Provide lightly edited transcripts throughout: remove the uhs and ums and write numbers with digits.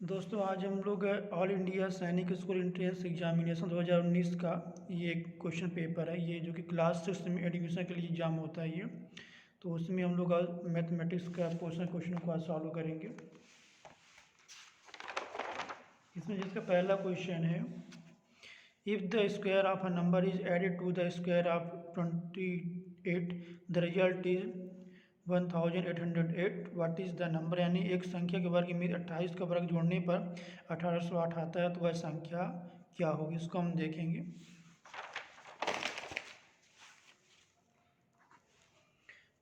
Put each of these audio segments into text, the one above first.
दोस्तों आज हम लोग ऑल इंडिया सैनिक स्कूल एंट्रेंस एग्जामिनेशन 2019 का ये क्वेश्चन पेपर है। ये जो कि क्लास 6 में एडमिशन के लिए एग्ज़ाम होता है ये। तो उसमें हम लोग आज मैथमेटिक्स का क्वेश्चन को आज सॉल्व करेंगे। इसमें जिसका पहला क्वेश्चन है, if the square of a number is added to the square of 28 the result is 1808। What is the number, यानी एक संख्या के वर्ग में 28 का वर्ग जोड़ने पर 1808 आता है, तो वह संख्या क्या होगी, इसको हम देखेंगे।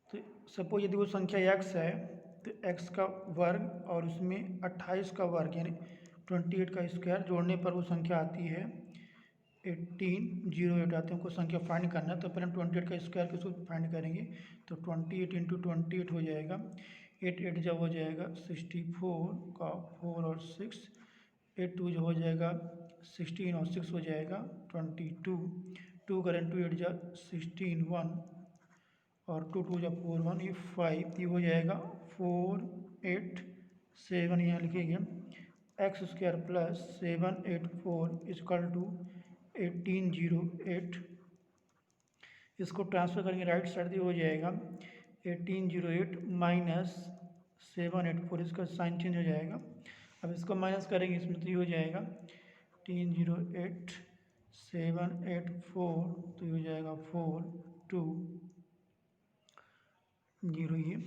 तो सपोज यदि वो संख्या x है तो x का वर्ग और उसमें 28 का वर्ग यानी 28 का स्क्वायर जोड़ने पर वो संख्या आती है 1808 आते हैं। हमको संख्या फाइंड करना है, तो पहले हम 28 का स्क्वायर के सूत्र फाइंड करेंगे। तो 28 इंटू 28 हो जाएगा, 8 जब हो जाएगा 64 का 4 और 6, 8 2 जो हो जाएगा 16 और 6 हो जाएगा 22, 2 करें 2 8 जा 16 1 और 2 2 जा 4 1, ये 5, ये हो जाएगा 4 8 7, यहाँ लिखेंगे x square plus 784 is equal to 1808। इसको ट्रांसफर करेंगे राइट साइड, ये हो जाएगा 1808 माइनस 784, इसका साइन चेंज हो जाएगा। अब इसको माइनस करेंगे इसमें, तो ये हो जाएगा 1808 784, तो ये हो जाएगा 42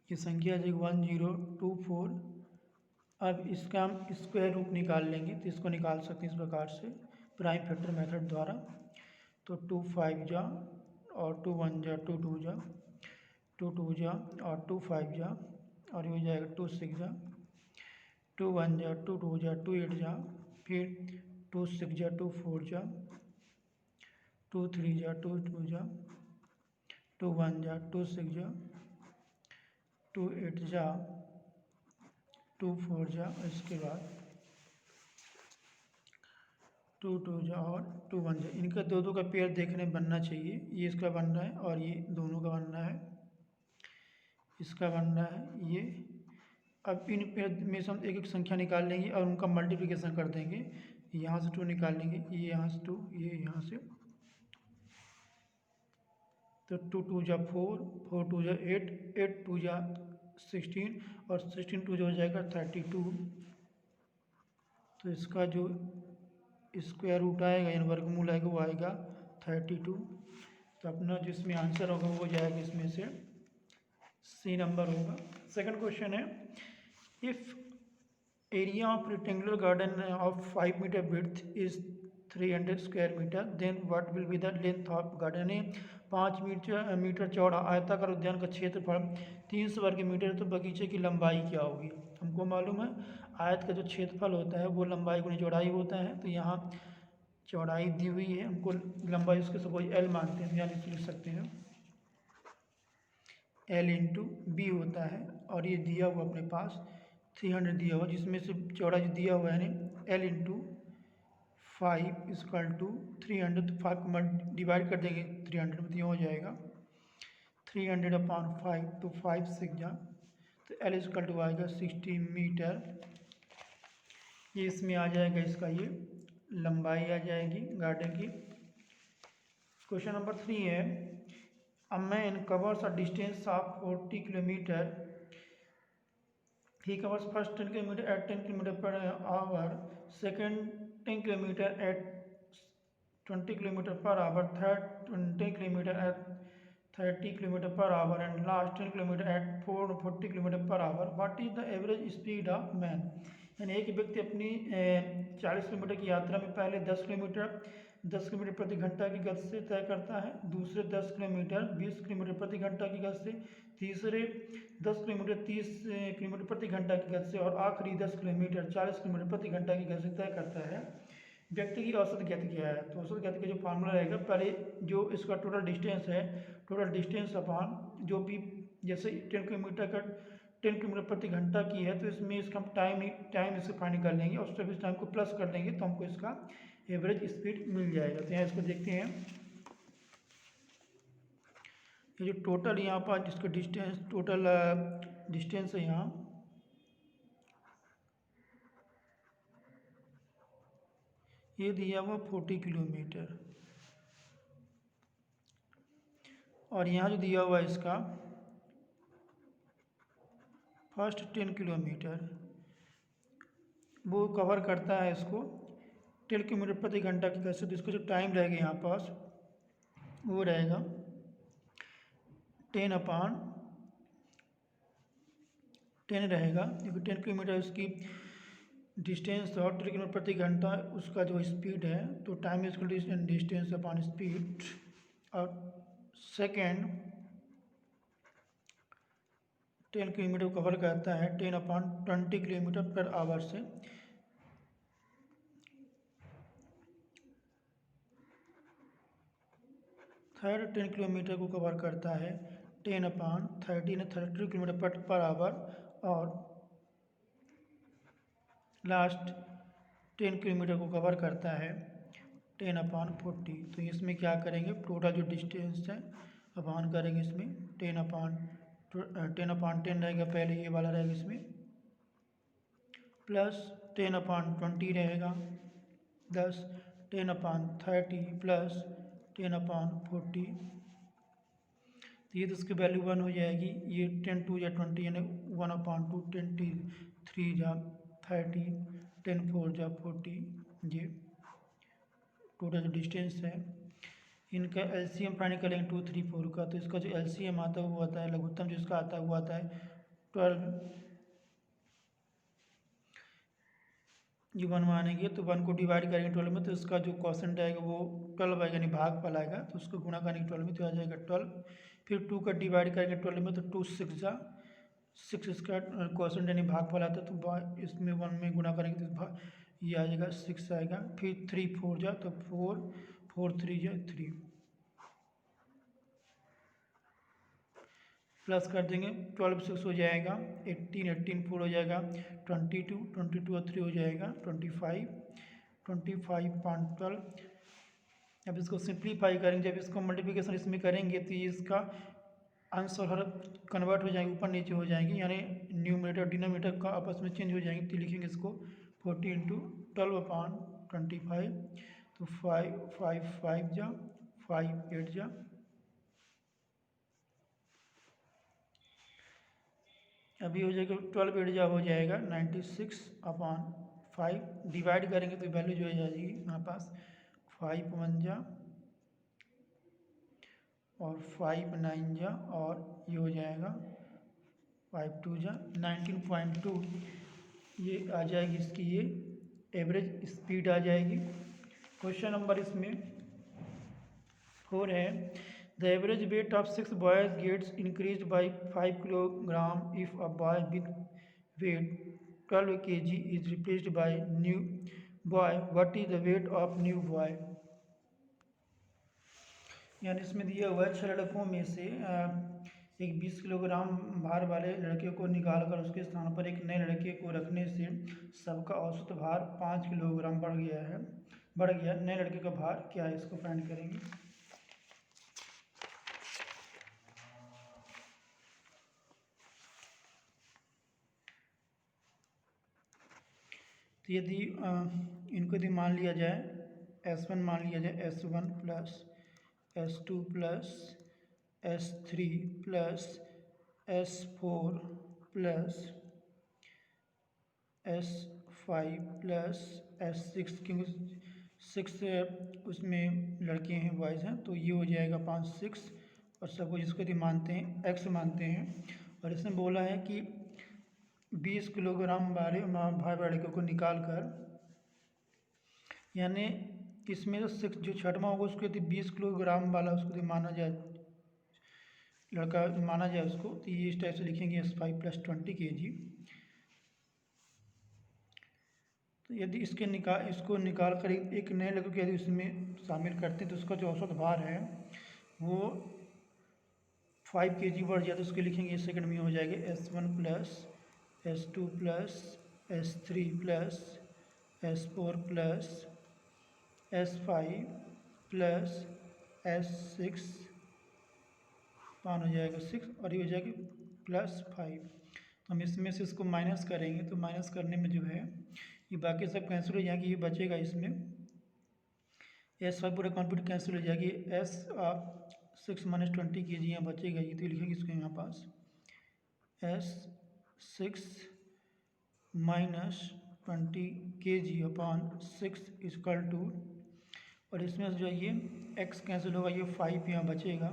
ये संख्या आ जाएगी 1024। अब इसका हम स्क्वायर रूट निकाल लेंगे, तो इसको निकाल सकते हैं इस प्रकार से प्राइम फैक्टर मेथड द्वारा। तो 2 5 जा और 2 1 जा 2 2 जा 2 2 जा और 2 5 जा, और ये हो जाएगा 2 6 जा 2 1 जा 2 2 जा 2 8 जा, फिर 2 6 जा 2 4 जा 2 3 जा 2 2 जा 2 1 जा 2 6 जा 2 8 जा 2 4 जा, इसके बाद 2 2 जा और 2 1 जा। इनका दो दो का पेयर देखने बनना चाहिए, ये इसका बन रहा है और ये दोनों का बन रहा है, इसका बन रहा है ये। अब इन पेयर में से हम एक एक संख्या निकाल लेंगे और उनका मल्टीप्लिकेशन कर देंगे। यहाँ से 2 निकाल लेंगे, ये यहाँ से 2, ये यहाँ से, तो 2 2 जा 4 4 2 जा 8 8 2 जा 16 और 16 2 जो हो जाएगा 32। तो इसका जो स्क्वायर रूट आएगा यानी वर्गमूल आएगा वो आएगा 32। तो अपना जिसमें आंसर होगा वो जाएगा इसमें से सी नंबर होगा। सेकंड क्वेश्चन है, if area of rectangular garden of 5 metre width is 300 square metre, then what will be the length of garden. यानी 5 मीटर चौड़ा आयताकार उद्यान का क्षेत्रफल 300 वर्ग मीटर, तो बगीचे की लंबाई क्या होगी। हमको मालूम है आयत का जो क्षेत्रफल होता है वो लंबाई गुनी चौड़ाई होता है, तो यहाँ चौड़ाई दी हुई है, हमको लंबाई उसके सपोज एल मानते हैं, तो यानी लिख सकते हैं एल इंटू बी होता है। और ये दिया हुआ अपने पास 300 दिया हुआ, जिसमें से चौड़ाई दिया हुआ है यानी एल इंटू 5 इजकल टू 300, तो 5 को डिवाइड कर देंगे 300 में, तो ये हो जाएगा 300/5, तो 5 6 जा, तो एल इजकल टू आएगा 60 मीटर। ये इसमें आ जाएगा, इसका ये लंबाई आ जाएगी गार्डन की। क्वेश्चन नंबर 3 है, a man covers a distance of 40 kilometre, he covers first 10 kilometer at 10 kilometer per hour, second 10 kilometer at 20 kilometer per hour, third 20 kilometer at 30 kilometer per hour, and last 10 kilometer at 40 kilometer per hour. What is the average speed of man? यानी एक व्यक्ति अपनी 40 kilometre की यात्रा में पहले 10 kilometre प्रति घंटा की गति से तय करता है, दूसरे 10 किलोमीटर 20 किलोमीटर प्रति घंटा की गति से, तीसरे 10 किलोमीटर 30 किलोमीटर प्रति घंटा की गति से, और आखिरी 10 किलोमीटर 40 किलोमीटर प्रति घंटा की गति से तय करता है। व्यक्ति की औसत गति क्या है, तो औसत गति का जो फार्मूला रहेगा, पहले जो इसका टोटल डिस्टेंस है, टोटल डिस्टेंस अपॉन जो भी, जैसे 10 किलोमीटर का 10 किलोमीटर प्रति घंटा की है, तो इसमें इसका हम टाइम इससे फाइंड कर लेंगे और सर्विस टाइम को प्लस कर देंगे, तो हमको इसका एवरेज स्पीड मिल जाएगा। तो यहाँ इसको देखते हैं, ये जो टोटल यहाँ पर जिसका डिस्टेंस टोटल डिस्टेंस है यहाँ ये दिया हुआ 40 किलोमीटर, और यहाँ जो दिया हुआ है इसका फर्स्ट 10 किलोमीटर, वो कवर करता है इसको 10 किलोमीटर प्रति घंटा की कैसे, तो इसका जो टाइम रहेगा यहाँ पास वो रहेगा 10/10 रहेगा, क्योंकि 10 किलोमीटर उसकी डिस्टेंस और 10 किलोमीटर प्रति घंटा उसका जो स्पीड है, तो time is distance upon speed, और सेकेंड 10 किलोमीटर को कवर करता है 10/20 किलोमीटर पर आवर से। थर्ड 10 किलोमीटर को कवर करता है 10/30 किलोमीटर पर आवर, और लास्ट 10 किलोमीटर को कवर करता है 10/40। तो इसमें क्या करेंगे, टोटल जो डिस्टेंस है अपान करेंगे, इसमें 10/10 रहेगा, पहले ये वाला रहेगा इसमें, प्लस 10/20 रहेगा, प्लस 10/30 प्लस 10/40। तो ये तो इसकी वैल्यू 1 हो जाएगी, ये 10×2 या 20 यानी 1/2, 10×3 जा 30, 10×4 जा 40। ये टोटल जो डिस्टेंस है इनका एलसीएम फाइंड करेंगे 2, 3, 4 का, तो इसका जो एलसीएम आता है वो आता है, लघुत्तम जो इसका आता है वो आता है 12। ये 1 मानेंगे तो 1 को डिवाइड करेंगे 12 में, तो इसका जो क्वोशंट आएगा वो 12 आएगा, यानी भागफल आएगा, तो उसको गुणा करेंगे 12 में तो आ जाएगा 12। फिर 2 का डिवाइड करेंगे 12 में, तो 2 6 जा 6, इसका क्वोशंट यानी भागफल आता है, तो इसमें 1 में गुणा करेंगे तो ये आ जाएगा 6 आएगा। फिर 3 4 जा तो 4, 4 3 जा 3, प्लस कर देंगे 12 6 हो जाएगा 18, 18 4 हो जाएगा 22, 22 और 3 हो जाएगा 25, 25/12। अब इसको सिंप्लीफाई करेंगे, जब इसको मल्टीप्लिकेशन इसमें करेंगे तो ये इसका आंसर हर कन्वर्ट हो जाएंगे, ऊपर नीचे हो जाएंगे, यानी न्यूमरेटर डिनोमिनेटर का आपस में चेंज हो जाएंगे, तो लिखेंगे इसको 40 × 12/25, तो 5 5 5 जा 5 8 जा, अभी हो जाएगा 12 8 जा हो जाएगा 96/5, डिवाइड करेंगे तो वैल्यू जो हो जाएगी यहाँ पास 5 1 जा और 5 9 जा, और ये हो जाएगा 5 2 जा 19.2, ये आ जाएगी इसकी ये एवरेज स्पीड आ जाएगी। क्वेश्चन नंबर इसमें 4 है, the average weight of 6 boys gets increase by 5 kilogram if a boy with weight 12 kg is replaced by new boy, what is the weight of new boy. यानी इसमें दिया हुआ है 6 लड़कों में से एक 20 किलोग्राम भार वाले लड़के को निकालकर उसके स्थान पर एक नए लड़के को रखने से सबका औसत भार 5 किलोग्राम बढ़ गया, नए लड़के का भार क्या है, इसको फाइंड करेंगे। तो यदि इनको यदि मान लिया जाए S1 मान लिया जाए, S1 plus S2 plus S3 plus S4 plus S5 plus S6, क्योंकि 6 उसमें लड़के हैं बॉयज़ हैं, तो ये हो जाएगा 5 6, और सबको जिसको यदि मानते हैं X मानते हैं, और इसने बोला है कि 20 किलोग्राम वाले भाई लड़के को निकाल कर, यानी इसमें जो 6 जो छठवां होगा उसको यदि 20 किलोग्राम वाला उसको यदि माना जाए, लड़का माना जाए उसको, तो ये इस टाइप से लिखेंगे S5 + 20 kg। तो यदि इसको निकाल कर एक नए लड़के को यदि उसमें शामिल करते हैं तो उसका जो औसत भार है वो 5 kg बढ़ जाए, तो उसको लिखेंगे सेकंड में हो जाएगा S1 plus S2 plus S3 plus S4 plus S5 plus S6, पान हो जाएगा 6, और ये हो जाएगी +5। तो हम इसमें से इसको माइनस करेंगे, तो माइनस करने में जो है ये बाकी सब कैंसिल हो जाएंगे, ये बचेगा इसमें S5 पूरा कॉन्फिडेंट कैंसिल हो जाएगी। S6 माइनस 20 के जी यहाँ बचेगा, ये तो लिखेंगे इसको यहाँ पास S6 माइनस 20 के जी अपॉन 6 इक्वल टू, और इसमें से जो ये x कैंसिल होगा, ये 5 यहाँ बचेगा।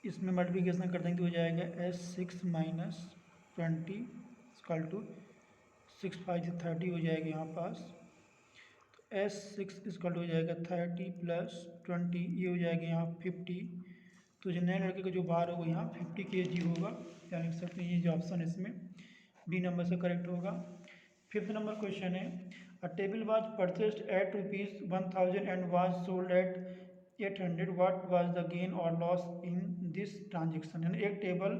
इसमें मल्टीप्लिकेशन कर देंगे तो हो जाएगा S6 माइनस 20 इक्वल टू 6 5 30 हो जाएगा यहाँ पास। तो S6 इक्वल हो जाएगा 30 प्लस 20, ये हो जाएगा यहाँ 50। तो जो नए लड़के का जो बार होगा यहाँ 50 kg होगा, क्या लिख सकते हैं, ये जो ऑप्शन है इसमें बी नंबर से करेक्ट होगा। 5th नंबर क्वेश्चन है, a table was purchased at ₹1000 and was sold at 800, what was the gain or loss in this transaction. यानी एक टेबल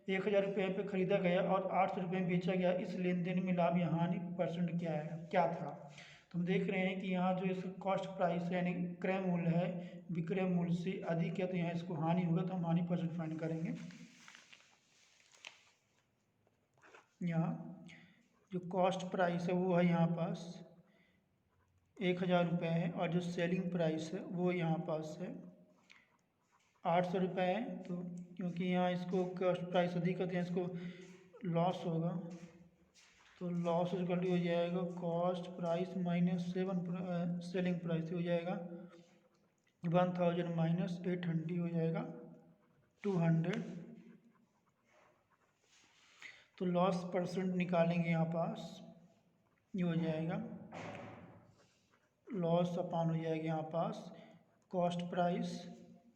1000 रुपये पे खरीदा गया और 800 रुपये में बेचा गया, इस लेन देन में लाभ या हानि परसेंट क्या था। तो हम देख रहे हैं कि यहाँ जो इसका कॉस्ट प्राइस है यानी क्रय मूल्य है विक्रय मूल्य से अधिक है, तो यहाँ इसको हानि होगा, तो हम हानि परसेंट फाइंड करेंगे। यहाँ जो कॉस्ट प्राइस है वो है यहाँ पास 1000 रुपये है, और जो सेलिंग प्राइस है वो यहाँ पास है 800 रुपये है। तो क्योंकि यहाँ इसको कॉस्ट प्राइस अधिक होते हैं, इसको लॉस होगा, तो लॉस इक्वल हो जाएगा cost price minus selling price हो जाएगा 1000 माइनस 800 हो जाएगा 200। तो लॉस परसेंट निकालेंगे यहाँ पास, ये हो जाएगा लॉस अपान हो जाएगा यहाँ पास कॉस्ट प्राइस,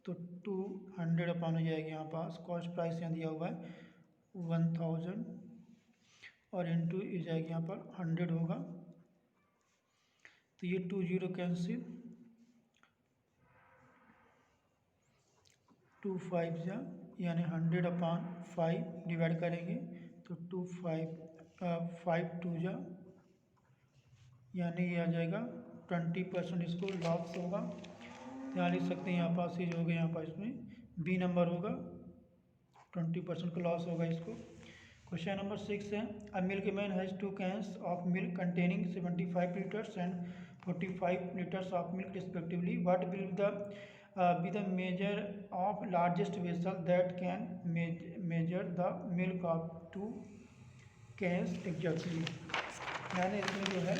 तो 200 अपान हो जाएगा यहाँ पास कॉस्ट प्राइस यहाँ दिया हुआ है 1000 और इंटू हो जाएगा यहाँ पर 100 होगा। तो ये 2 0 कैंसिल, 2 5 जा यानी 100 अपान 5 डिवाइड करेंगे तो 2 5 2 जा यानी ये आ जाएगा 20% इसको लॉस होगा। यहाँ लिख सकते हैं यहाँ पास ये जो होगा यहाँ पास इसमें बी नंबर होगा 20% का लॉस होगा इसको। क्वेश्चन नंबर 6 है, a milkman has 2 cans of milk containing 75 litres and 45 litres of milk respectively, what will be the measure of largest vessel that can measure the milk of 2 cans exactly। यानी इसमें जो है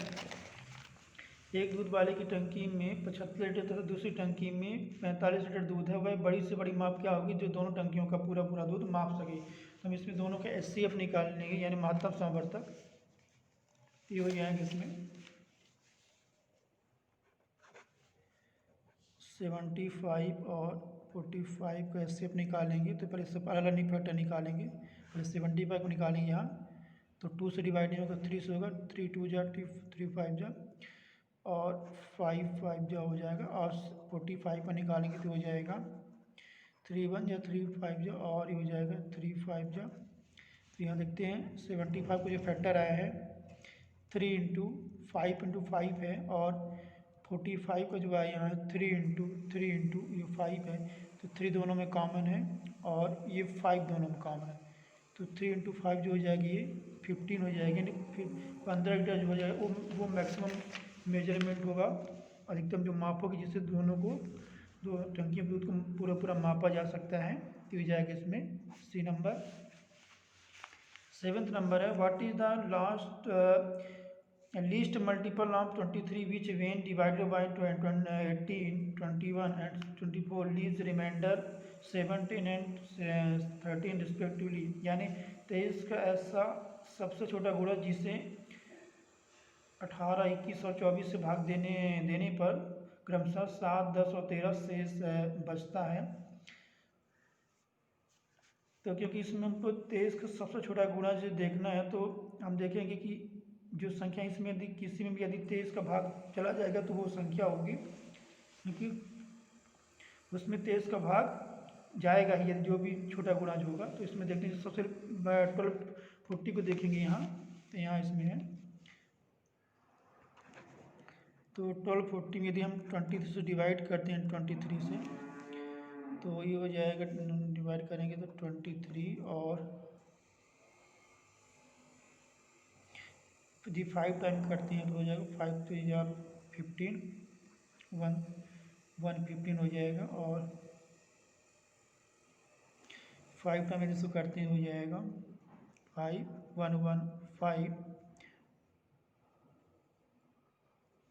एक दूध वाले की टंकी में 75 लीटर तथा दूसरी टंकी में 45 लीटर दूध है, वह बड़ी से बड़ी माप क्या होगी जो दोनों टंकियों का पूरा पूरा दूध माप सके। हम इसमें दोनों का HCF निकाल लेंगे यानी महत्तम समवर्तक, ये हो जाएंगे इसमें 75 और 45 का HCF निकालेंगे। तो पहले इससे अलग फैक्टर निकालेंगे, पहले 75 को निकालेंगे यहाँ, तो 2 से डिवाइड नहीं होगा 3 से होगा, 3 2 जा 3 5 जा और 5 5 जा हो जाएगा, और 45 का निकालेंगे तो हो जाएगा 3 1 या 3 5 जा और ये हो जाएगा 3 5 जा। तो यहाँ देखते हैं 75 को जो फैक्टर आया है 3 इंटू 5 है, और 45 का जो आया यहाँ 3 इंटू ये 5 है, तो 3 दोनों में कॉमन है और ये 5 दोनों में कॉमन है, तो 3 इंटू 5 जो हो जाएगी ये 15 हो जाएगी, यानी फिर 15 लीटर जो हो जाएगा वो मैक्सिमम मेजरमेंट होगा, अधिकतम जो माप होगी जिससे दोनों को दो टंकी में दूध को पूरा पूरा मापा जा सकता है, तो हो जाएगा इसमें सी नंबर। 7th नंबर है, what is the least multiple of 23 which when divided by 18 21 and 24 leaves remainder 17 and 13 respectively. यानी 23 का ऐसा सबसे छोटा गुणा जिसे 18 21 और 24 से भाग देने पर क्रमशः 7 10 और 13 शेष बचता है। तो क्योंकि इसमें हमको 23 का सबसे छोटा गुणा जो देखना है, तो हम देखेंगे कि जो संख्या इसमें यदि किसी में भी यदि 23 का भाग चला जाएगा तो वो संख्या होगी, क्योंकि उसमें 23 का भाग जाएगा ही यदि जो भी छोटा गुणा जो होगा। तो इसमें देखते हैं सबसे 1240 को देखेंगे यहाँ, तो यहाँ इसमें है, तो 1240 में यदि हम 23 से डिवाइड करते हैं 23 से, तो ये हो जाएगा, डिवाइड करेंगे तो 23 और यदि 5 टाइम करते हैं तो हो जाएगा 5 3 या 15 115 हो जाएगा। और 5 टाइम यदि इसको करते हैं हो जाएगा 5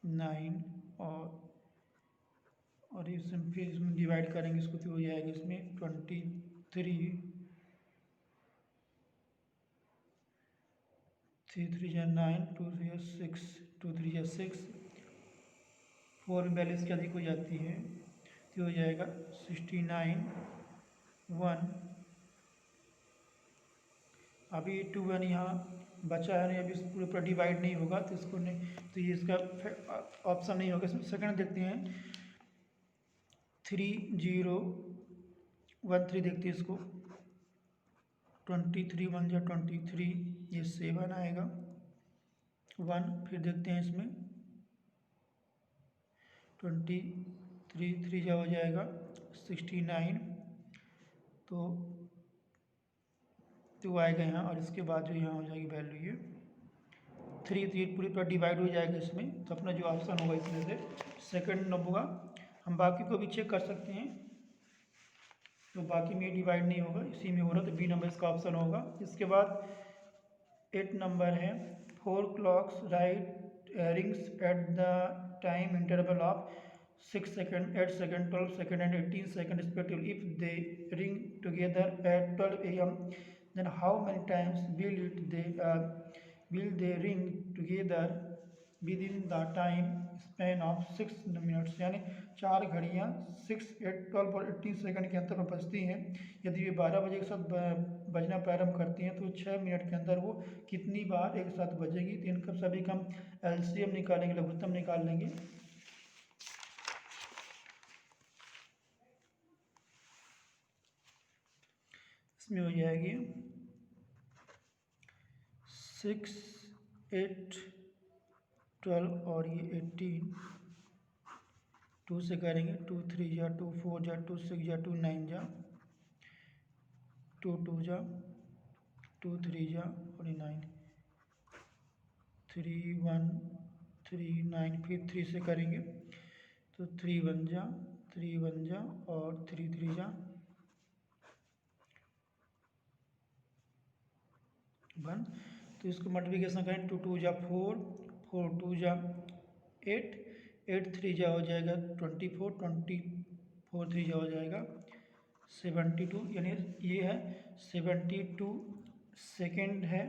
9 और इसमें फिर इसमें डिवाइड करेंगे इसको तो हो जाएगा इसमें 23 3 3 9 2 3 6 2 3 6 4 में वैल्यू इसकी अधिक हो जाती है तो हो जाएगा 69 1। अभी 2 1 यहाँ बचा है नहीं, अभी पूरे पूरा डिवाइड नहीं होगा तो इसको नहीं, तो ये इसका ऑप्शन नहीं होगा। इसमें सेकंड देखते हैं 3 0 1 3 देखते हैं इसको 23 1 या 23 ये 7 आएगा 1। फिर देखते हैं इसमें 23 3 जा हो जाएगा 69 तो 2 आएगा यहाँ। और इसके बाद जो यहाँ हो जाएगी वैल्यू ये 3 3 पूरी पूरा डिवाइड हो जाएगा इसमें, तो अपना जो ऑप्शन होगा इसमें से सेकंड नंबर होगा। हम बाकी को भी चेक कर सकते हैं तो बाकी में डिवाइड नहीं होगा, इसी में हो रहा, तो बी नंबर इसका ऑप्शन होगा। इसके बाद 8 नंबर है 4 clocks right rings at the time interval of 6 second 8 second 12 second and 18 second respectively. If they ring together at 12 AM then how many times will they ring together within the time span of 6 minutes। यानी 4 घड़ियाँ 6 8 12 और 18 second के अंतर में बजती हैं। यदि ये 12 बजे के साथ बजना प्रारंभ करती हैं तो 6 मिनट के अंदर वो कितनी बार एक साथ बजेगी। तो इनका सभी का हम LCM निकालेंगे, लघुत्तम निकाल लेंगे। इसमें हो जाएगी 6 8 12 और ये 18 2 से करेंगे 2 3 जा 2 4 जा 2 6 जा 2 9 जा 2 2 जा 2 3 जा और 9 3 1 3 9 फिर 3 से करेंगे तो 3 1 जा और 3 3 जा 1। तो इसको मल्टीप्लिकेशन करें 2 2 जा 4 4 2 जा 8 8 3 जा हो जाएगा 24 24 3 जा हो जाएगा 72। यानी ये है 72 सेकेंड है।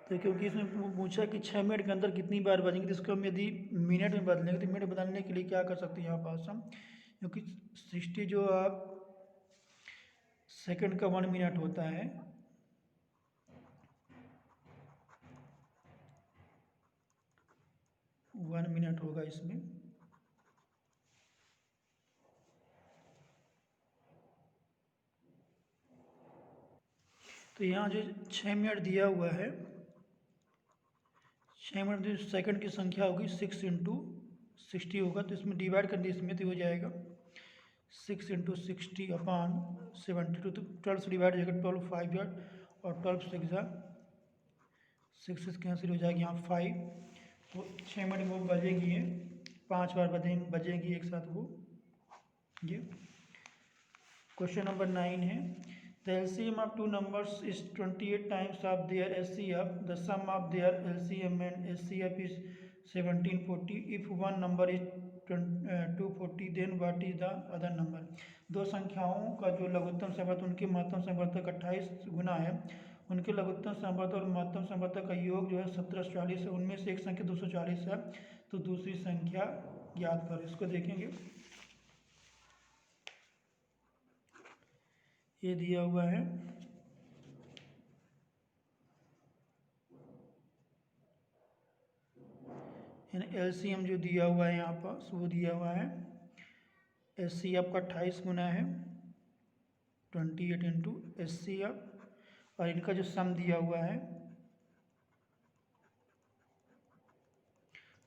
तो क्योंकि इसमें पूछा कि 6 मिनट के अंदर कितनी बार बजेंगे, तो इसको हम यदि मिनट में बदलेंगे तो मिनट बदलने के लिए क्या कर सकते हैं यहाँ पास हम, क्योंकि 60 जो आप सेकंड का 1 मिनट होता है, वन मिनट होगा इसमें। तो यहाँ जो 6 मिनट दिया हुआ है, 6 मिनट जो सेकंड की संख्या होगी 6 × 60 होगा, तो इसमें डिवाइड कर दिए इसमें तो हो जाएगा 6 × 60 अपॉन 72। तो 12 से डिवाइड हो जाएगा 12 5 या और 12 6 जा 6 कैंसिल हो जाएगी यहाँ 5। तो 6 मिनट वो बजेगी, ये 5 बार बजेगी एक साथ वो। ये क्वेश्चन नंबर 9 है the LCM of two numbers is 28 times of their SCF. The sum of their LCM and SCF is 1740. If one number is 240 then what is the other number। दो संख्याओं का जो लघुत्तम संवर्त उनके महत्तम संवर्तक 28 गुना है, उनके लघुत्तम संवर्तक और महत्तम संवर्तक का योग जो है 1740 है, उनमें से एक संख्या 240 है, तो दूसरी संख्या ज्ञात करो। इसको देखेंगे, ये दिया हुआ है LCM जो दिया हुआ है यहाँ पास वो दिया हुआ है SCF का 28 गुना है 28 इंटू SCF, और इनका जो सम दिया हुआ है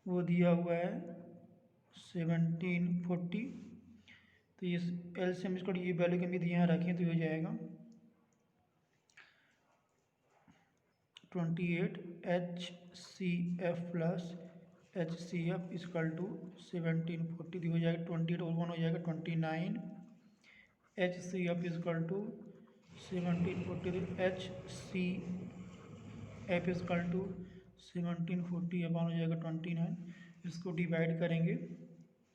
वो दिया हुआ है 1740। तो ये LCM इसको ये वैल्यू के भी यहाँ रखें तो हो जाएगा 28 HCF plus HCF is equal to 1740 हो जाएगा, 28 और 1 हो जाएगा 29 HCF is equal to 1740 HCF is equal to 1740 अपन हो जाएगा 29। इसको डिवाइड करेंगे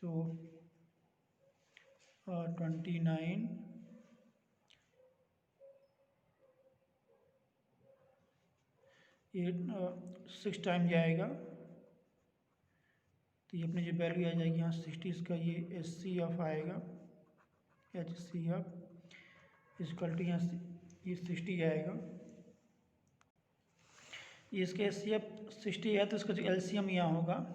तो 29 6 टाइम जाएगा तो ये अपनी जो वैल्यू आ जाएगी यहाँ 60, इसका ये HCF आएगा, HCF इजकल टू यहाँ ये 60 आएगा। ये इसके HCF 60 है तो इसका जो LCM यहाँ होगा,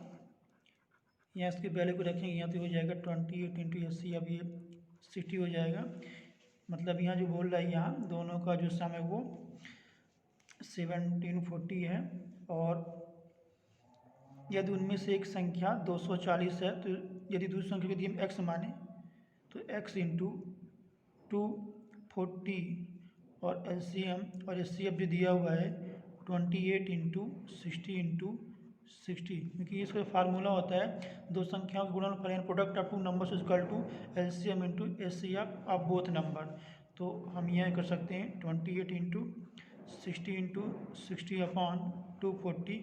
यहाँ इसकी वैल्यू को रखेंगे यहाँ तो हो जाएगा 28 इंटू HCF, ये 60 हो जाएगा। मतलब यहाँ जो बोल रहा है यहाँ दोनों का जो सम है वो 1740 है, और यदि उनमें से एक संख्या 240 है तो यदि दूसरी संख्या यदि हम x माने तो x इंटू 240 और LCM और HCF जो दिया हुआ है 28 इंटू 60 इंटू 60, क्योंकि इसका फार्मूला होता है दो संख्याओं का गुणनफल यानी product of two numbers equal to LCM into HCF of both number. तो हम यह कर सकते हैं 28 इंटू 60 अपॉन 240,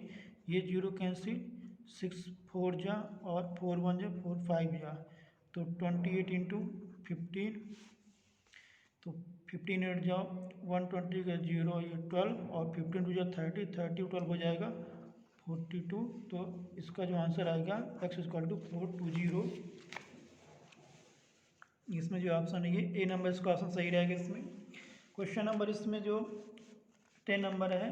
ये 0 कैंसिल, 6 4 जा और 4 1 जा 4 5 जा, तो 28 इंटू 15, तो 15 8 जाओ 120 का 0 ये 12 और 15 टू जा 30, 30 12 हो जाएगा 42। तो इसका जो आंसर आएगा x इक्वल टू 420। इसमें जो ऑप्शन है ये ए नंबर इसका ऑप्शन सही रहेगा। इसमें क्वेश्चन नंबर इसमें जो 10 नंबर है,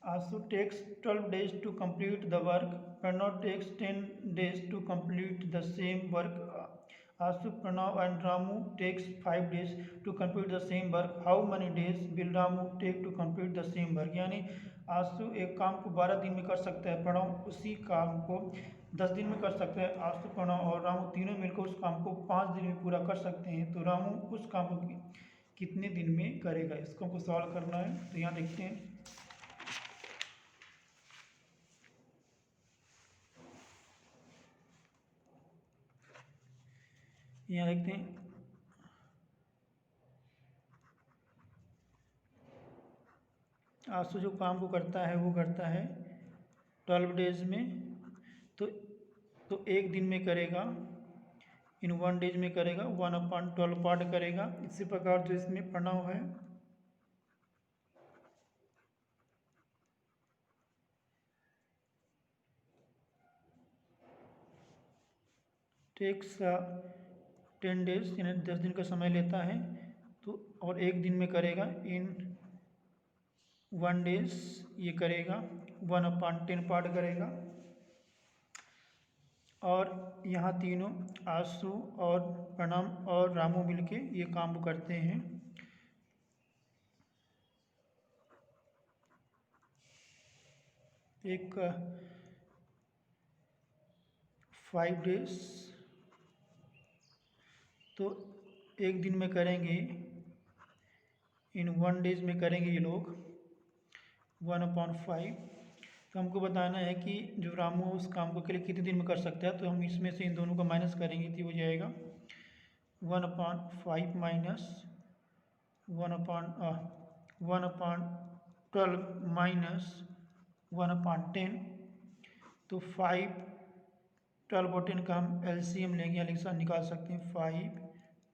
आशु takes 12 days to complete the work, Pranav takes 10 days to complete the same work. Asu, Pranav and Ramu takes 5 days to complete the same work. How many days will Ramu take to complete the same work? यानी आशु एक काम को 12 दिन में कर सकता है, प्रणव उसी काम को 10 दिन में कर सकता है। आशु, प्रणव और रामू तीनों मिलकर उस काम को 5 दिन में पूरा कर सकते हैं, तो रामू उस काम को कितने दिन में करेगा, इसको हमको सॉल्व करना है। तो यहाँ देखते हैं, यहाँ देखते हैं आशु जो काम को करता है वो करता है 12 डेज में, तो एक दिन में करेगा, इन 1 डेज में करेगा, 1/12 पार्ट करेगा। इसी प्रकार जो इसमें प्रणव है टेक्स 10 डेज यानी 10 दिन का समय लेता है, तो और एक दिन में करेगा, इन 1 डेज ये करेगा, 1/10 पार्ट करेगा। और यहाँ तीनों आशु और प्रणव और रामू मिलके ये काम करते हैं। एक 5 डेज, तो एक दिन में करेंगे, इन 1 डेज में करेंगे ये लोग 1/5। तो हमको बताना है कि जो रामू उस काम को के लिए कितने दिन में कर सकता है, तो हम इसमें से इन दोनों को माइनस करेंगे तो हो जाएगा 1/5 माइनस 1/12 माइनस 1/10, तो 5 12 और 10 का हम LCM लेंगे, एलिक्सा निकाल सकते हैं, 5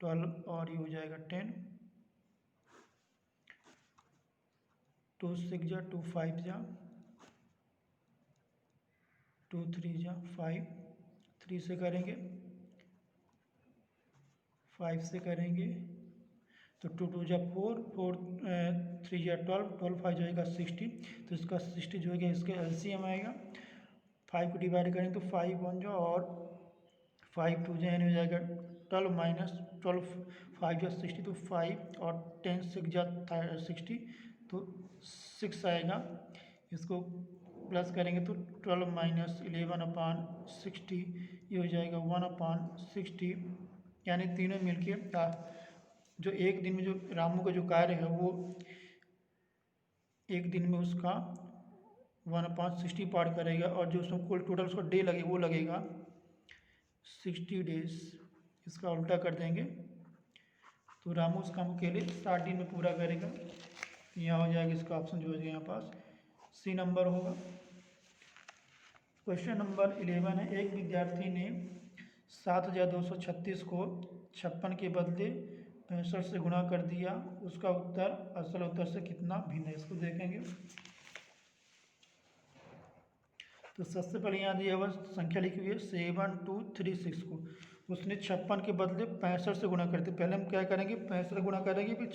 12 और ये हो जाएगा 10, 2 6 जा 2 5 जा 2 3 जा 5, 3 से करेंगे, 5 से करेंगे तो 2 2 जा 4 4 3 जा 12 12 5 जाएगा 60, तो इसका 60 जो है इसका LCM आएगा। 5 को डिवाइड करेंगे तो 5 1 जा और 5 2 जा यानी हो जाएगा 12 माइनस 12 5 जा 60, तो 5 और 10 6 जा 60, तो 6 आएगा। इसको प्लस करेंगे तो 12 माइनस 11/60 ये हो जाएगा 1/60, यानी तीनों मिलके जो एक दिन में जो रामू का जो कार्य है वो एक दिन में उसका 1/60 पार करेगा, और जो उसमें कुल टोटल उसका डे लगे वो लगेगा 60 डेज। इसका उल्टा कर देंगे तो रामू उस काम को अकेले 60 दिन में पूरा करेगा। यहाँ हो जाएगा इसका ऑप्शन जो है यहाँ पास सी नंबर होगा। क्वेश्चन नंबर 11 है, एक विद्यार्थी ने 7236 को 56 के बदले 65 से गुणा कर दिया, उसका उत्तर असल उत्तर से कितना भिन्न है, इसको देखेंगे। तो सबसे पहले यहाँ दिया हुआ संख्या लिखी हुई है 7236 को उसने 56 के बदले 65 से गुणा करते। पहले हम क्या करेंगे, 65 गुणा करेंगे, फिर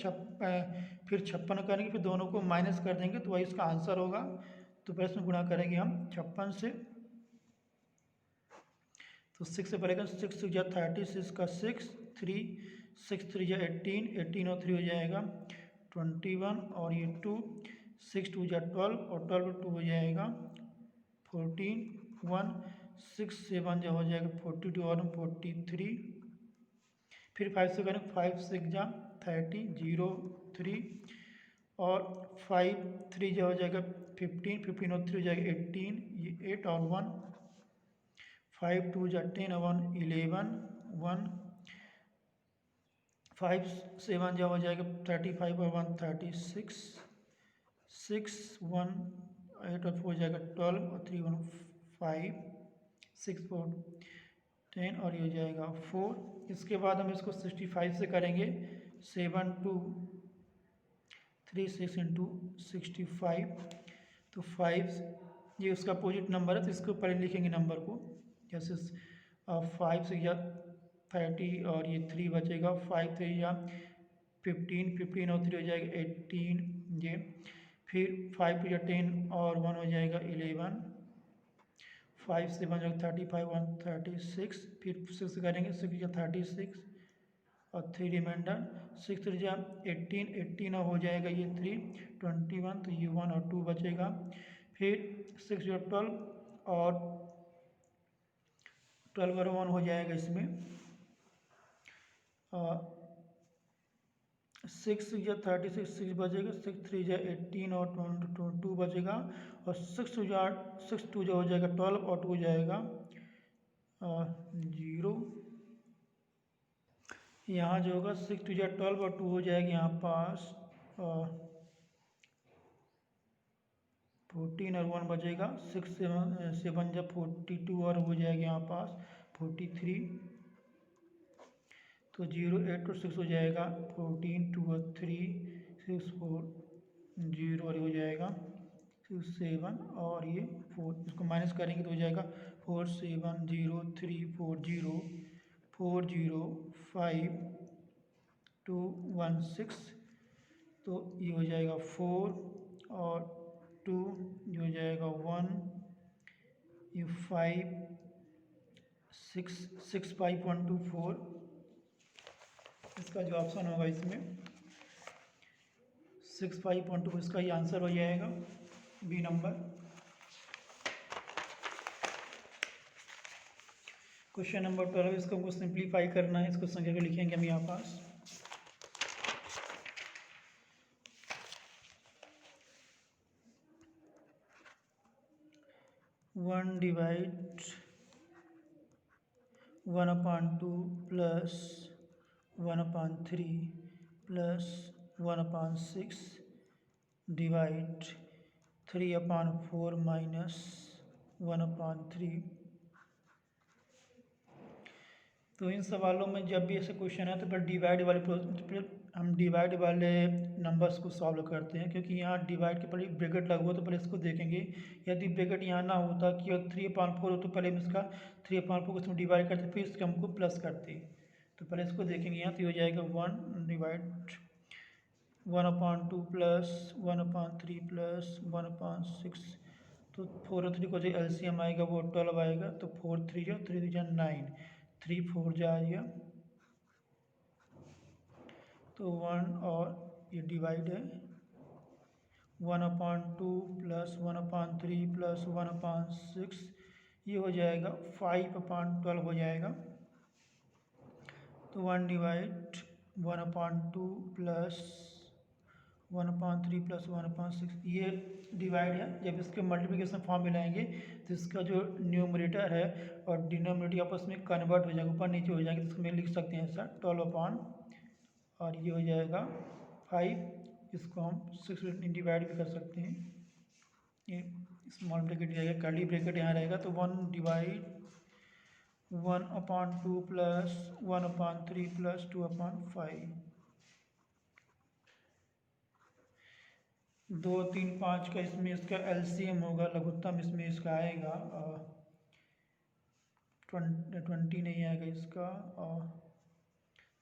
56 करेंगे, फिर दोनों को माइनस कर देंगे, तो वही इसका आंसर होगा। तो पहले इसमें गुणा करेंगे हम 56 से, तो 6 से पहले 6 या 36 का 6 3 6 3 या 18 18 और 3 हो जाएगा 21, और ये 2 6 2 या 12 और 12 2 हो जाएगा 14 1 6 7 जो हो जाएगा 42 और 43, फिर 5 से करें 5 6 जा 30 0 3 और 5 3 जो हो जाएगा 15 15 और 3 हो जाएगा 18, ये 8 और 1 5 2 जा 10 और 1 11 1 5 7 जो हो जाएगा 35 और 1 36 6 1 8 और 4 हो जाएगा 12 और 3 1 5 6 4 10 और ये हो जाएगा 4। इसके बाद हम इसको 65 से करेंगे 7 2 3 6 इंटू 65, तो 5 ये उसका अपोजिट नंबर है, तो इसको पहले लिखेंगे नंबर को, जैसे 5 से या 30 और ये 3 बचेगा 5 3 या 15 15 और 3 हो जाएगा 18, ये फिर 5 या 10 और 1 हो जाएगा 11, 5 से 1 जाएगा 35 1 36, फिर 6 करेंगे 6 या 36 और 3 रिमाइंडर 6 3 या 18 18 और हो जाएगा ये 3 21, तो ये 1 और 2 बचेगा, फिर 6 या 12 और 12 और 1 हो जाएगा इसमें 6 या 36 6 बचेगा 6 3 या 18 और 2 बचेगा, और 6 2 जो हो जाएगा 12 और 2 हो जाएगा 0। यहाँ जो होगा 6 2 या 12 और 2 हो जाएगा यहाँ पास 14 और 1 बचेगा 6 7 जब 42 और हो जाएगा यहाँ पास 43, तो 0 8 और 6 हो जाएगा 14 2 और 3 6 4 0 और हो जाएगा 6 7 और ये 4, इसको माइनस करेंगे तो हो जाएगा 4 7 0 3 4 0 4 0 5 2 1 6, तो ये हो जाएगा 4 और 2 ये हो जाएगा 1, ये 5 6 6 5 1 2 4, इसका जो ऑप्शन होगा इसमें 6 5 1 2, इसका ये आंसर हो जाएगा बी नंबर। क्वेश्चन नंबर 12, इसको हमको सिंप्लीफाई करना है, इसको संख्या को लिखेंगे हम यहाँ पास 1 divide 1/2 plus 1/3 plus 1/6 divide 3/4 minus 1/3। तो इन सवालों में जब भी ऐसे क्वेश्चन है तो फिर हम डिवाइड वाले नंबर्स को सॉल्व करते हैं, क्योंकि यहाँ डिवाइड के पहले ब्रैकेट लगा हुआ तो पहले इसको देखेंगे। यदि ब्रैकेट यहाँ ना होता कि 3/4 हो तो पहले हम इसका 3/4 को इसमें डिवाइड करते, फिर इसके हमको प्लस करते, तो पहले इसको देखेंगे। यहाँ तो हो जाएगा 1 डिवाइड 1/2 प्लस 1/3 प्लस 1/6, तो 4 और 3 को जो एलसीएम आएगा वो 12 आएगा, तो 4 3 जा 3 जा 9 3 4 जाएगा, तो 1 और ये डिवाइड है 1/2 प्लस 1/3 प्लस 1/6, ये हो जाएगा 5/12 हो जाएगा, तो 1 डिवाइड 1/2 प्लस 1/3 + 1/6 ये डिवाइड है। जब इसके मल्टीप्लिकेशन फॉर्म में लाएंगे तो इसका जो न्यूमरेटर है और डिनोमिनेटर आपस में कन्वर्ट हो जाएगा, ऊपर नीचे हो जाएंगे, तो इसमें लिख सकते हैं ऐसा 12 और ये हो जाएगा 5। इसको हम 6 डिवाइड भी कर सकते हैं। ये स्मॉल ब्रैकेट रहेगा, कर्ली ब्रैकेट यहाँ रहेगा, तो 1/2 + 1/3 + 2/5। 2 3 5 का इसमें इसका एलसीएम होगा, लघुत्तम इसमें इसका आएगा 20 नहीं आएगा इसका,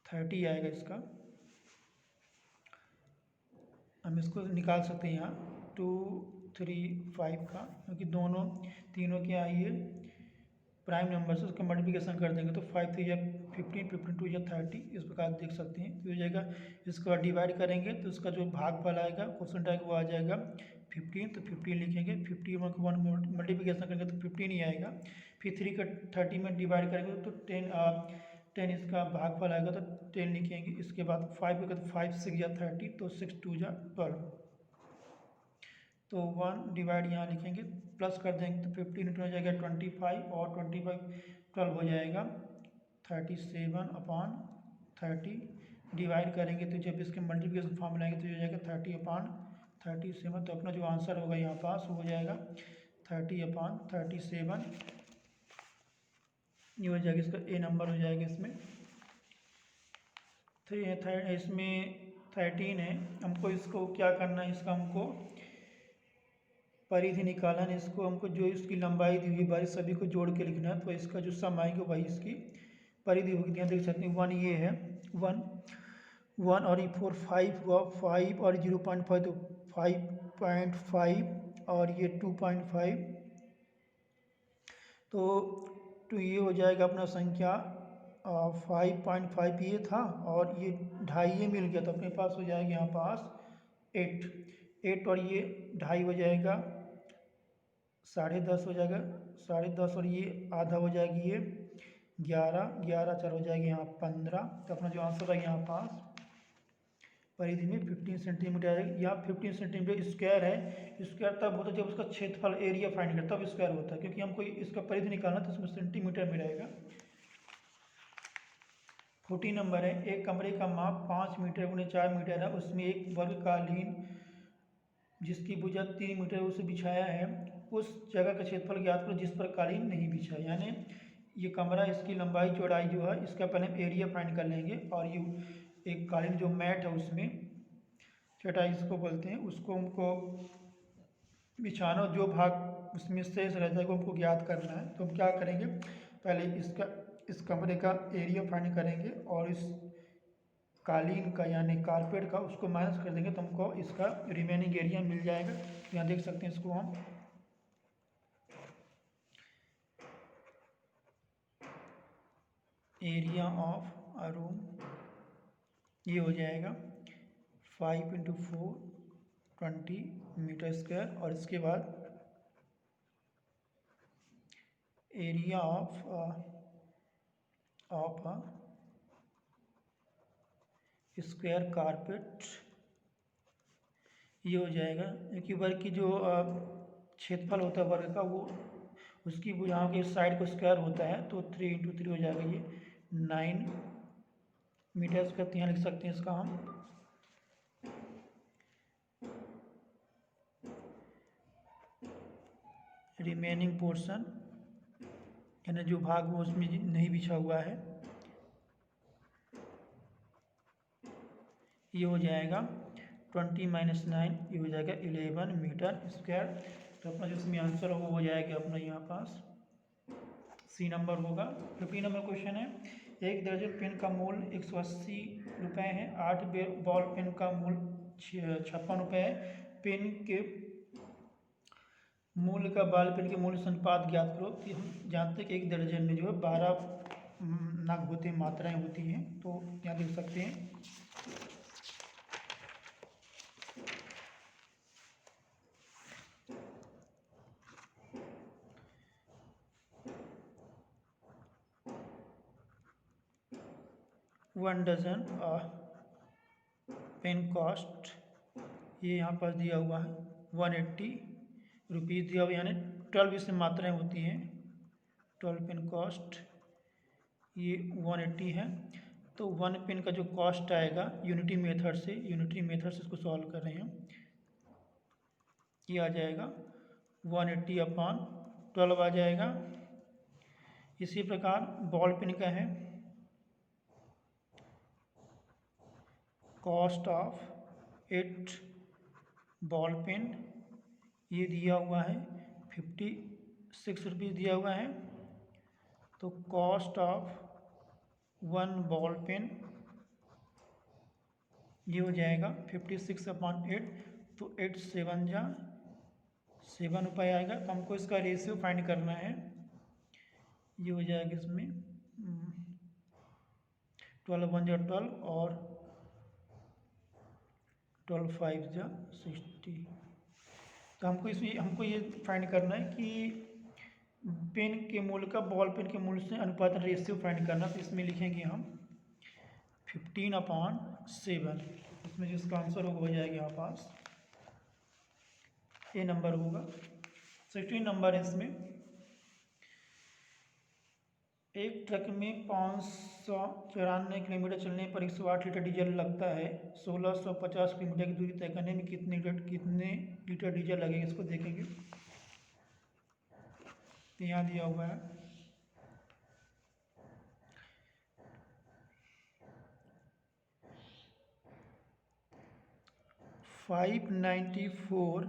30 आएगा इसका। हम इसको निकाल सकते हैं यहाँ 2 3 5 का, क्योंकि तीनों के आइए प्राइम नंबर से उसका मल्टीप्लिकेशन कर देंगे तो 5 3 या 15, 15 2 या 30, इस प्रकार देख सकते हैं। तो हो जाएगा, इसको डिवाइड करेंगे तो इसका जो भागफल आएगा क्वेश्चन टाइप वो आ जाएगा 15, तो 15 लिखेंगे। 50 में 1 मल्टीप्लिकेशन करेंगे तो 15 ही आएगा। फिर 3 का 30 में डिवाइड करेंगे तो 10 इसका भागफल आएगा तो 10 लिखेंगे। इसके बाद 5 का 5 6 या 30, तो 6 2 या 12, तो 1 डिवाइड यहाँ लिखेंगे, प्लस कर देंगे तो 15 हो जाएगा 25 और 25 12 हो जाएगा 37/30। डिवाइड करेंगे तो जब इसके मल्टीप्लिकेशन फॉर्म लाएंगे तो ये हो जाएगा 30/37। तो अपना जो आंसर होगा यहाँ पास हो जाएगा 30/37। ये हो जाएगा, इसका ए नंबर हो जाएगा इसमें। इसमें 13 है, हमको इसको क्या करना है, इसका हमको परिधि निकालना है। इसको हमको जो इसकी लंबाई दी हुई बारी सभी को जोड़ के लिखना है, तो इसका जो सम आएगा वही इसकी परिधि होगी। यहाँ देख सकते हैं 1 ये है, 1 और ये 4 5 हुआ, 5 और 0.5 तो 5.5 और ये 2.5, तो ये हो जाएगा अपना संख्या 5.5 ये था और ये 2.5 ये मिल गया, तो अपने पास हो जाएगा यहाँ पास 8 और ये 2.5 हो जाएगा 10.5 हो जाएगा, 10.5 और ये आधा हो जाएगी, ये 11 4 हो जाएगी यहाँ 15। तो अपना जो आंसर है यहाँ पास परिधि में 15 सेंटीमीटर आएगा। यहाँ 15 सेंटीमीटर स्क्वायर है, स्क्वायर तब होता है जब उसका क्षेत्रफल एरिया फाइंड करता है तब स्क्वायर होता है, क्योंकि हमको इसका परिधि निकालना तो इसमें सेंटीमीटर में रहेगा। 14 नंबर है, एक कमरे का माप 5 मीटर × 4 मीटर है, उसमें एक वर्गकालीन जिसकी भुजा 3 मीटर उसे बिछाया है, उस जगह का क्षेत्रफल ज्ञात करो जिस पर कालीन नहीं बिछा। यानी ये कमरा, इसकी लंबाई चौड़ाई जो है इसका पहले एरिया फाइंड कर लेंगे, और ये एक कालीन जो मैट है उसमें चटाई इसको बोलते हैं, उसको हमको बिछाना, जो भाग उसमें शेष रह जाएगा हमको ज्ञात करना है। तो हम क्या करेंगे, पहले इस कमरे का एरिया फाइंड करेंगे और इस कालीन का यानी कारपेट का उसको माइनस कर देंगे तो हमको इसका रिमेनिंग एरिया मिल जाएगा। यहाँ देख सकते हैं, इसको हम एरिया ऑफ अ रूम ये हो जाएगा 5 × 4 20 मीटर स्क्वायर, और इसके बाद एरिया ऑफ स्क्वायर कारपेट ये हो जाएगा, क्योंकि वर्ग की जो क्षेत्रफल होता है वर्ग का, वो उसकी यहाँ के साइड को स्क्वायर होता है, तो 3 × 3 हो जाएगा, ये 9 मीटर स्क्वायर। यहाँ लिख सकते हैं इसका हम रिमेनिंग पोर्शन, यानी जो भाग वो उसमें नहीं बिछा हुआ है, ये हो जाएगा 20 - 9, ये हो जाएगा 11 मीटर स्क्वायर। तो अपना जो इसमें आंसर होगा वो हो जाएगा अपना यहाँ पास सी नंबर होगा। 15 नंबर क्वेश्चन है, एक दर्जन पेन का मूल्य 180 रुपये है, 8 बॉल पेन का मूल्य 56 रुपये है। पेन के मूल्य का बॉल पेन के मूल्य से अनुपात ज्ञात करो। कि हम जानते हैं कि एक दर्जन में जो है 12 नग होते हैं, मात्राएं होती हैं, तो यहाँ देख सकते हैं वन डजन पेन कॉस्ट ये यहाँ पर दिया हुआ है 180 रुपीज़ दिया हुआ, यानी 12 इसमें मात्राएँ होती हैं। 12 पिन कॉस्ट ये 180 है। तो 1 पिन का जो कॉस्ट आएगा यूनिटी मेथड से इसको सॉल्व कर रहे हैं, ये आ जाएगा 180/12 आ जाएगा। इसी प्रकार बॉल पिन का है, कॉस्ट ऑफ 8 बॉल पेन ये दिया हुआ है 56 रुपीज़ दिया हुआ है। तो कॉस्ट ऑफ 1 बॉल पेन ये हो जाएगा 56/8, तो 8 7 जा 7 रुपये आएगा। तो हमको इसका रेशियो फाइंड करना है, ये हो जाएगा इसमें 12 1 जा 12 और 12 5 जा 60। तो हमको ये फाइंड करना है कि पेन के मूल्य का बॉल पेन के मूल्य से अनुपात रेशियो फाइंड करना। तो इसमें लिखेंगे हम 15/7, इसमें जिसका आंसर होगा हो जाएगा यहाँ पास ए नंबर होगा। 16 नंबर है इसमें, एक ट्रक में 594 किलोमीटर चलने पर 108 लीटर डीजल लगता है। 1650 किलोमीटर की दूरी तय करने में कितने लीटर डीजल लगेगा, इसको देखेंगे। तो यहाँ दिया हुआ है 594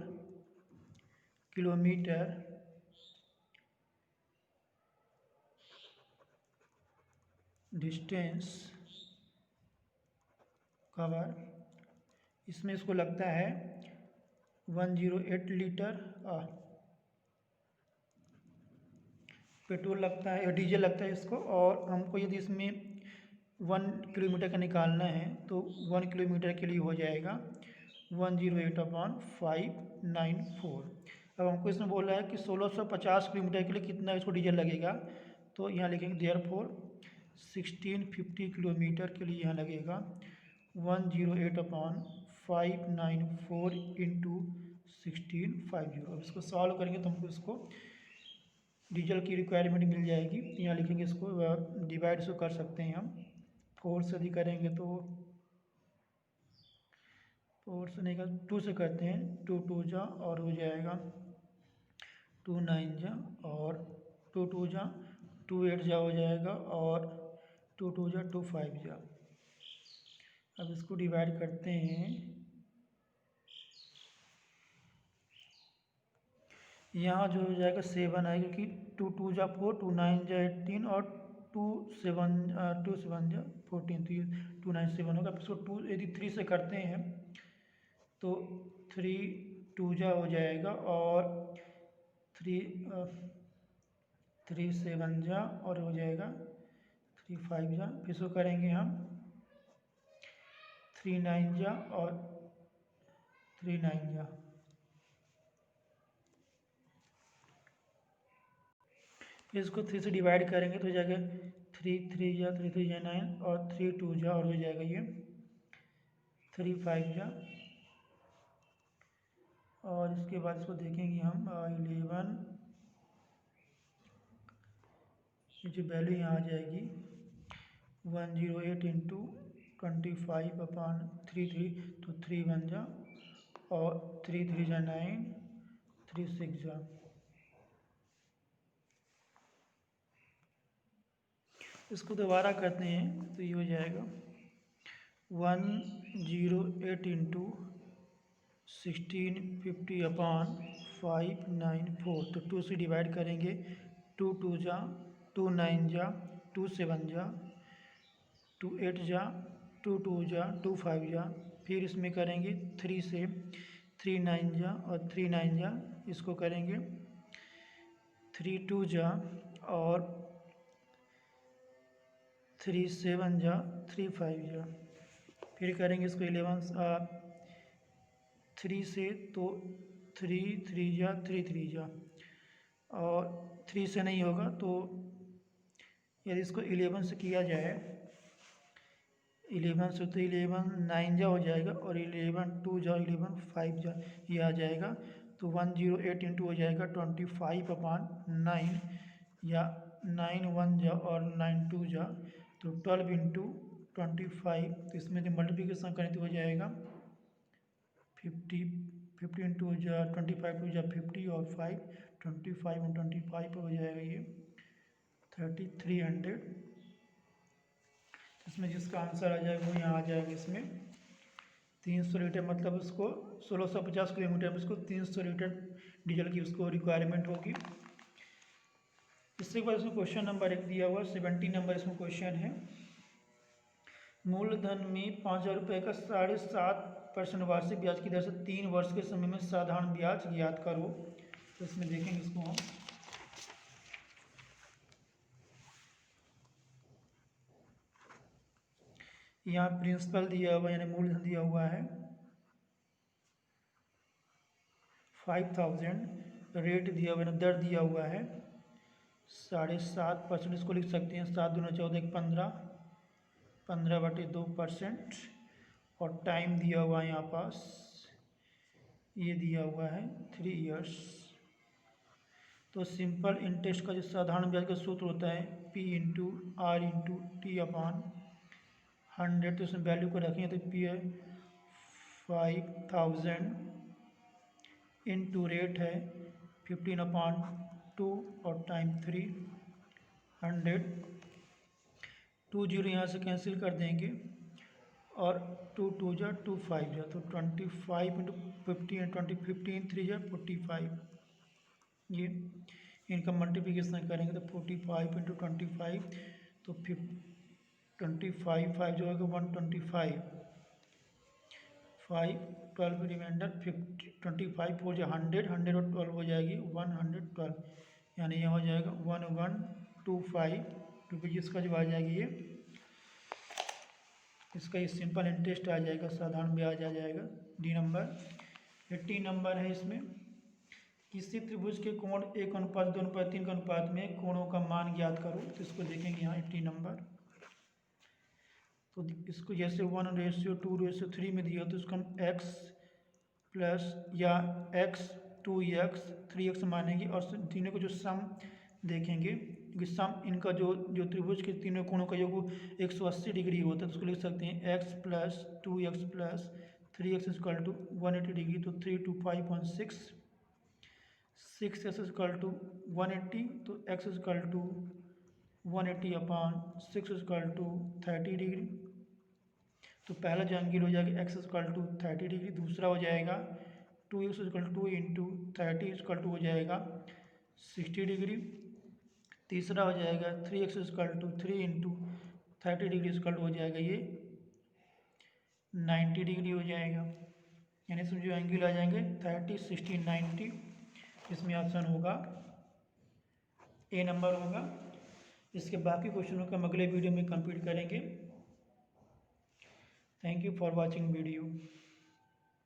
किलोमीटर डिस्टेंस कवर, इसमें इसको लगता है 108 लीटर पेट्रोल लगता है या डीजल लगता है इसको। और हमको यदि इसमें 1 किलोमीटर का निकालना है तो 1 किलोमीटर के लिए हो जाएगा 108/594। अब हमको इसमें बोल रहा है कि 1650 किलोमीटर के लिए कितना इसको डीजल लगेगा। तो यहाँ लिखेंगे देयरफॉर 1650 किलोमीटर के लिए यहाँ लगेगा 108/594 इंटू 1650। अब इसको सॉल्व करेंगे तो हमको इसको डीजल की रिक्वायरमेंट मिल जाएगी। यहाँ लिखेंगे, इसको डिवाइड से कर सकते हैं हम। 4 से यदि करेंगे तो 4 से नहीं कर 2 से करते हैं, 2 2 जा और हो जाएगा 2 9 जा और 2 2 जा 2 8 जा हो जाएगा और 2 2 जा 2 5 जा। अब इसको डिवाइड करते हैं, यहाँ जो हो जाएगा 7 आएगा क्योंकि 2 2 जा 4, 2 9 जा 18 और 2 7 जा 14, तो ये 2 9 7 होगा। इसको 2 यदि 3 से करते हैं तो 3 2 जा हो जाएगा और 3 7 जा और हो जाएगा 3 5 जा। फिर इसको करेंगे हम 3 9 जा और 3 9 जा। इसको 3 से डिवाइड करेंगे तो हो जाएगा 3 3 जा 3 3 जा 9 और 3 2 जा और हो जाएगा ये 3 5 जा। और इसके बाद इसको देखेंगे हम 11, ये जो वैल्यू यहाँ आ जाएगी 108 इंटू 25/33, तो 3 1 जा और 3 3 जा 9, 3 6 जा। इसको दोबारा करते हैं तो ये हो जाएगा 108 इंटू 1650/594। तो 2 से डिवाइड करेंगे, 2 2 जा 2 9 जा 2 7 जा 2 8 जा 2 2 जा 2 5 जा। फिर इसमें करेंगे 3 से 3 9 जा और 3 9 जा। इसको करेंगे 3 2 जा और 3 7 जा 3 5 जा। फिर करेंगे इसको 11 3 से तो 3 3 जा 3 3 जा और 3 से नहीं होगा तो यदि इसको 11 से किया जाए, 11 से तो 11 9 जा हो जाएगा और 11 2 जा 11 5 जा ये आ जाएगा। तो 108 इंटू हो जाएगा 25/9 या 9 1 जा और 9 2 जा तो 12 इंटू 25। तो इसमें जो मल्टीप्लिकेशन करें तो हो जाएगा 50 इंटू हो जा 25 टू जा 50 और 5 25 और 25 हो जाएगा ये 3300। इसमें जिसका आंसर आ जाएगा वो यहाँ आ जाएगा। इसमें 300 लीटर मतलब उसको 1650 किलोमीटर में उसको 300 लीटर डीजल की उसको रिक्वायरमेंट होगी। इसके बाद इसमें क्वेश्चन नंबर 1 दिया हुआ 70 नंबर इसमें क्वेश्चन है। मूलधन में 5000 रुपये का 7.5% वार्षिक ब्याज की दर से 3 वर्ष के समय में साधारण ब्याज ज्ञात करो। तो इसमें देखेंगे इसको हम। यहाँ प्रिंसिपल दिया हुआ यानी मूलधन दिया हुआ है 5000, रेट दिया हुआ है दर दिया हुआ है 7.5%। इसको लिख सकते हैं 7 दूना 14 15 15/2%। और टाइम दिया हुआ है यहाँ पास ये दिया हुआ है 3 इयर्स। तो सिंपल इंटरेस्ट का जो साधारण ब्याज का सूत्र होता है P into R into T upon 100। तो इसमें वैल्यू को रखेंगे तो P है 5000 इंटू रेट है 15/2 और टाइम 300। 2 0 यहाँ से कैंसिल कर देंगे और 2 2 जा 2 5 जा तो 25 इंटू 50 20 15 3 जा 45। ये इनका मल्टीप्लिकेशन करेंगे तो 45 इंटू 25 तो 25 5 जो होगा 125 5 12 रिमाइंडर 50 25 4 जा 100 100 और 12 हो जाएगी 112 यानी यह हो जाएगा 1125 रुपये। इसका जो आ जाएगी ये इसका ये सिंपल इंटरेस्ट आ जाएगा साधारण ब्याज आ जाएगा। डी नंबर 80 नंबर है। इसमें किसी त्रिभुज के कोण 1:2:3 के अनुपात में कोणों का मान ज्ञात करो। तो इसको देखेंगे यहाँ 80 नंबर। तो इसको जैसे 1:2:3 में दिया तो इसको हम x प्लस या x 2x 3x मानेंगे और तीनों को जो सम देखेंगे क्योंकि सम इनका जो त्रिभुज के तीनों कोणों का योग 180 डिग्री होता है। तो उसको लिख सकते हैं x plus 2x plus 3x equal to 180 degree. तो 3 2 5.6 6x इक्वल टू 180 तो x equal to 180 upon 6 equal to 30 degree. तो पहला जो एंगल हो जाएगा x इक्वल टू 30 डिग्री। दूसरा हो जाएगा 2x equal to 2 into 30 equal to हो जाएगा 60 डिग्री। तीसरा हो जाएगा 3x equal to 3 into 30 degree equal to हो जाएगा ये 90 डिग्री हो जाएगा। यानी इसमें जो एंगल आ जाएंगे 30 60 90। इसमें ऑप्शन होगा ए नंबर होगा। इसके बाकी क्वेश्चनों को हम अगले वीडियो में कंप्लीट करेंगे। Thank you for watching video.